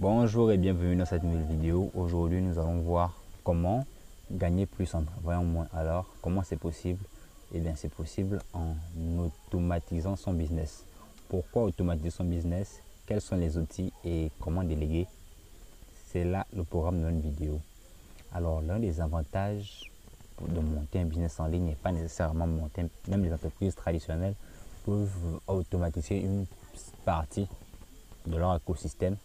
Bonjour et bienvenue dans cette nouvelle vidéo. Aujourd'hui, nous allons voir comment gagner plus en travaillant moins. Alors, comment c'est possible? Eh bien, c'est possible en automatisant son business. Pourquoi automatiser son business? Quels sont les outils et comment déléguer? C'est là le programme de notre vidéo. Alors, l'un des avantages de monter un business en ligne n'est pas nécessairement monter. Même les entreprises traditionnelles peuvent automatiser une partie de leur écosystème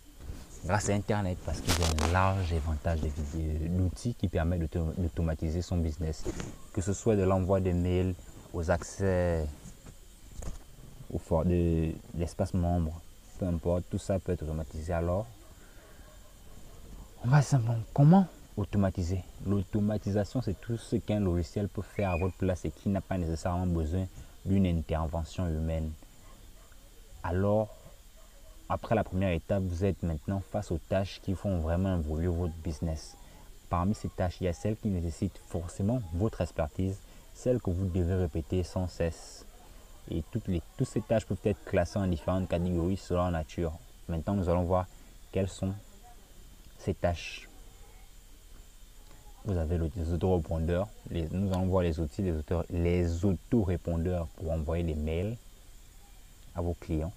grâce à Internet, parce qu'il y a un large éventail d'outils qui permettent d'automatiser son business, que ce soit de l'envoi de mails aux accès de l'espace membre, peu importe, tout ça peut être automatisé. Alors, on va simplement comment automatiser. L'automatisation, c'est tout ce qu'un logiciel peut faire à votre place et qui n'a pas nécessairement besoin d'une intervention humaine. Alors, après la première étape, vous êtes maintenant face aux tâches qui font vraiment évoluer votre business. Parmi ces tâches, il y a celles qui nécessitent forcément votre expertise, celles que vous devez répéter sans cesse. Et toutes ces tâches peuvent être classées en différentes catégories selon la nature. Maintenant, nous allons voir quelles sont ces tâches. Vous avez les autorépondeurs. Nous allons voir les outils, les autorépondeurs pour envoyer des mails à vos clients,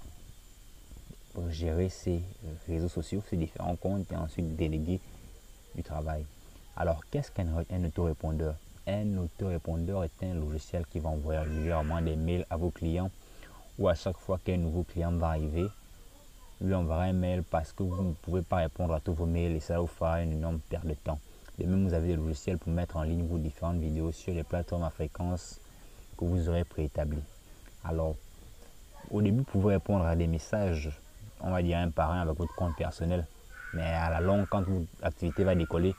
pour gérer ces réseaux sociaux, ces différents comptes et ensuite déléguer du travail. Alors, qu'est-ce qu'un autorépondeur? Un autorépondeur est un logiciel qui va envoyer régulièrement des mails à vos clients, ou à chaque fois qu'un nouveau client va arriver, lui enverra un mail parce que vous ne pouvez pas répondre à tous vos mails et ça vous fera une énorme perte de temps. De même, vous avez des logiciels pour mettre en ligne vos différentes vidéos sur les plateformes à fréquence que vous aurez préétablies. Alors, au début, vous pouvez répondre à des messages, on va dire un par un avec votre compte personnel. Mais à la longue, quand votre activité va décoller,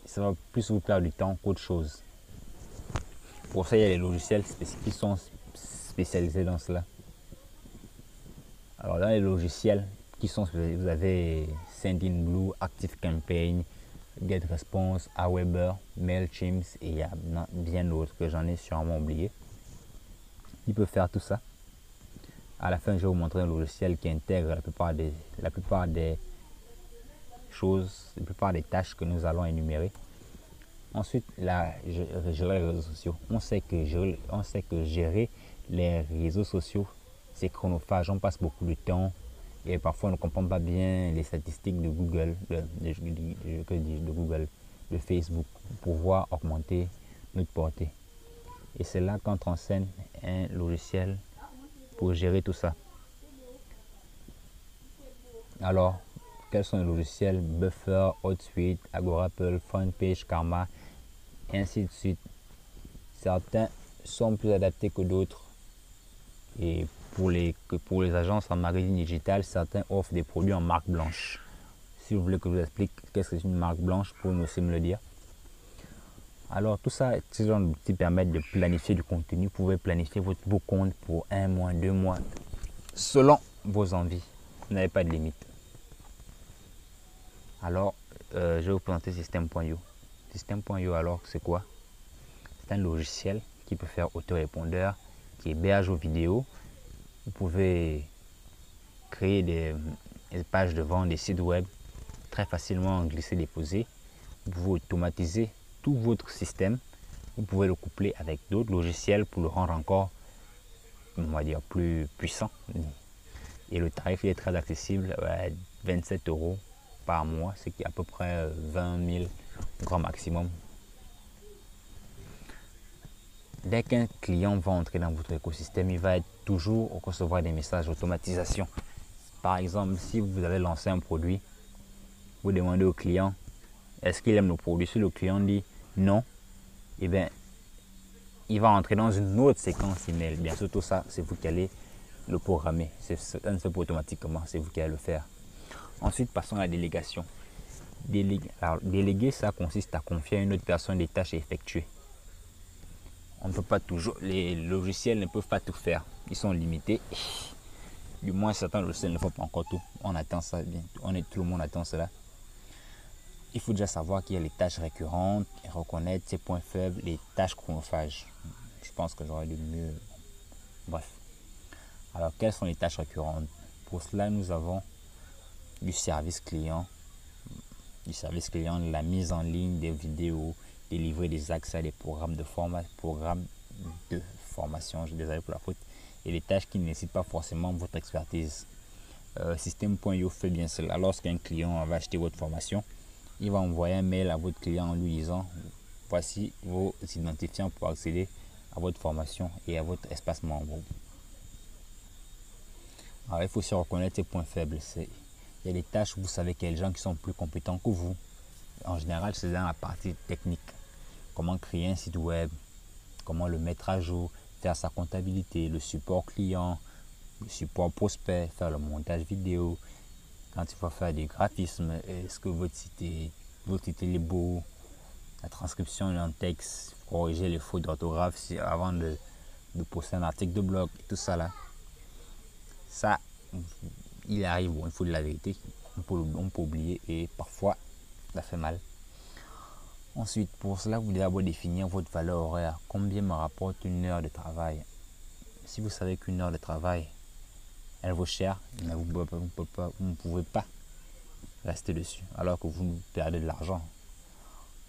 ça va plus vous perdre du temps qu'autre chose. Pour ça, il y a les logiciels qui sont spécialisés dans cela. Alors, dans les logiciels qui sont spécialisés, vous avez Sendinblue, ActiveCampaign, GetResponse, Aweber, Mailchimp et il y a bien d'autres que j'en ai sûrement oublié. Ils peuvent faire tout ça. À la fin, je vais vous montrer un logiciel qui intègre la plupart des choses, la plupart des tâches que nous allons énumérer. Ensuite, là, gérer les réseaux sociaux. On sait que gérer les réseaux sociaux, c'est chronophage. On passe beaucoup de temps et parfois on ne comprend pas bien les statistiques de Google, de Google, de Facebook, pour pouvoir augmenter notre portée. Et c'est là qu'entre en scène un logiciel pour gérer tout ça. Alors, quels sont les logiciels? Buffer, HotSuite, Agorapple, FrontPage, Karma, et ainsi de suite. Certains sont plus adaptés que d'autres. Et pour les agences en marketing digital, certains offrent des produits en marque blanche. Si vous voulez que je vous explique qu'est-ce que c'est une marque blanche, vous pouvez aussi me le dire. Alors tout ça, ces genre d'outils permettent de planifier du contenu. Vous pouvez planifier vos comptes pour 1 mois, 2 mois, selon vos envies. Vous n'avez pas de limite. Alors, je vais vous présenter System.io. System.io, alors, c'est quoi? C'est un logiciel qui peut faire autorépondeur, qui héberge vos vidéos. Vous pouvez créer des pages de vente, des sites web très facilement glisser-déposer. Vous pouvez automatiser tout votre système. Vous pouvez le coupler avec d'autres logiciels pour le rendre encore, on va dire, plus puissant. Et le tarif est très accessible, 27 € par mois, c'est à peu près 20 000 grand maximum. Dès qu'un client va entrer dans votre écosystème, il va toujours recevoir des messages d'automatisation. Par exemple, si vous avez lancé un produit, vous demandez au client est-ce qu'il aime le produit. Si le client dit non, eh bien, il va entrer dans une autre séquence email. Bien sûr, tout ça, c'est vous qui allez le programmer. Ça ne se fait pas automatiquement, c'est vous qui allez le faire. Ensuite, passons à la délégation. Déléguer, ça consiste à confier à une autre personne des tâches à effectuer. On ne peut pas toujours, les logiciels ne peuvent pas tout faire. Ils sont limités. Du moins, certains logiciels ne font pas encore tout. On attend ça bien. Tout le monde attend cela. Il faut déjà savoir qu'il y a les tâches récurrentes et reconnaître ses points faibles, les tâches chronophages. Je pense que j'aurais dû mieux. Bref. Alors, quelles sont les tâches récurrentes? Pour cela, nous avons du service client, la mise en ligne des vidéos, délivrer des accès à des programmes de formation, je suis désolé pour la faute, et des tâches qui ne nécessitent pas forcément votre expertise. Système.io fait bien cela. Lorsqu'un client va acheter votre formation, il va envoyer un mail à votre client en lui disant voici vos identifiants pour accéder à votre formation et à votre espace membre. Alors, il faut aussi reconnaître ses points faibles. Il y a des tâches où vous savez qu'il y a des gens qui sont plus compétents que vous. En général, c'est dans la partie technique. Comment créer un site web, comment le mettre à jour, faire sa comptabilité, le support client, le support prospect, faire le montage vidéo. Quand il faut faire des graphismes, est-ce que votre site est beau, la transcription en texte, corriger les fautes d'orthographe avant de poster un article de blog, tout ça là. Ça, il arrive, bon, il faut de la vérité, on peut oublier et parfois ça fait mal. Ensuite, pour cela, vous devez d'abord définir votre valeur horaire. Combien me rapporte une heure de travail? Si vous savez qu'une heure de travail, elle vaut cher, mais vous ne pouvez pas rester dessus alors que vous perdez de l'argent.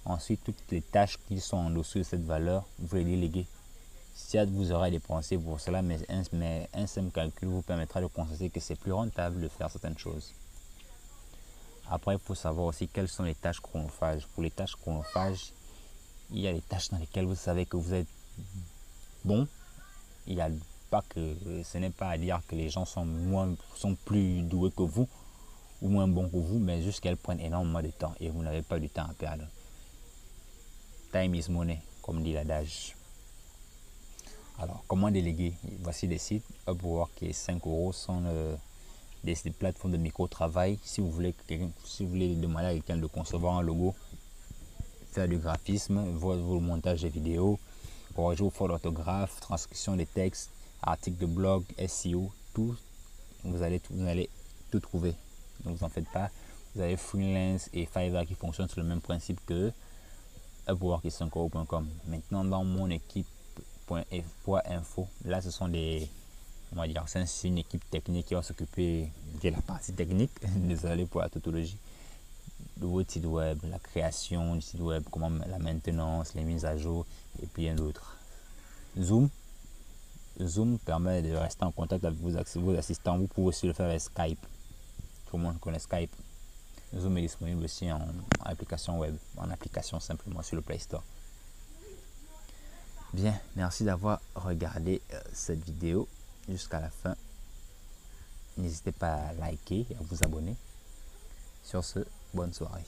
Ensuite, toutes les tâches qui sont en dessous de cette valeur, vous les déléguez. Certes, vous aurez dépensé pour cela, mais un simple calcul vous permettra de constater que c'est plus rentable de faire certaines choses. Après, il faut savoir aussi quelles sont les tâches chronophages. Pour les tâches chronophages, il y a des tâches dans lesquelles vous savez que vous êtes bon. Il n'y a pas que, ce n'est pas à dire que les gens sont plus doués que vous ou moins bons que vous, mais juste qu'elles prennent énormément de temps et vous n'avez pas du temps à perdre. Time is money, comme dit l'adage. Alors, comment déléguer? Voici des sites. Upwork et 5 € sont des plateformes de micro-travail. Si vous voulez demander à quelqu'un de concevoir un logo, faire du graphisme, vos montages de vidéos, corriger vos fautes d'orthographe, transcription des textes, articles de blog, SEO, tout, vous allez tout trouver. Ne vous en faites pas. Vous avez Freelance et Fiverr qui fonctionnent sur le même principe que Upwork et 5euros.com. Maintenant, dans mon équipe.info, là ce sont c'est une équipe technique qui va s'occuper de la partie technique, désolé pour la tautologie, de votre site web, la création du site web, comment la maintenance, les mises à jour et bien d'autres. Zoom permet de rester en contact avec vos assistants. Vous pouvez aussi le faire avec Skype. Tout le monde connaît Skype. Zoom est disponible aussi en application web, en application simplement sur le Play Store. Bien, merci d'avoir regardé cette vidéo jusqu'à la fin. N'hésitez pas à liker et à vous abonner. Sur ce, bonne soirée.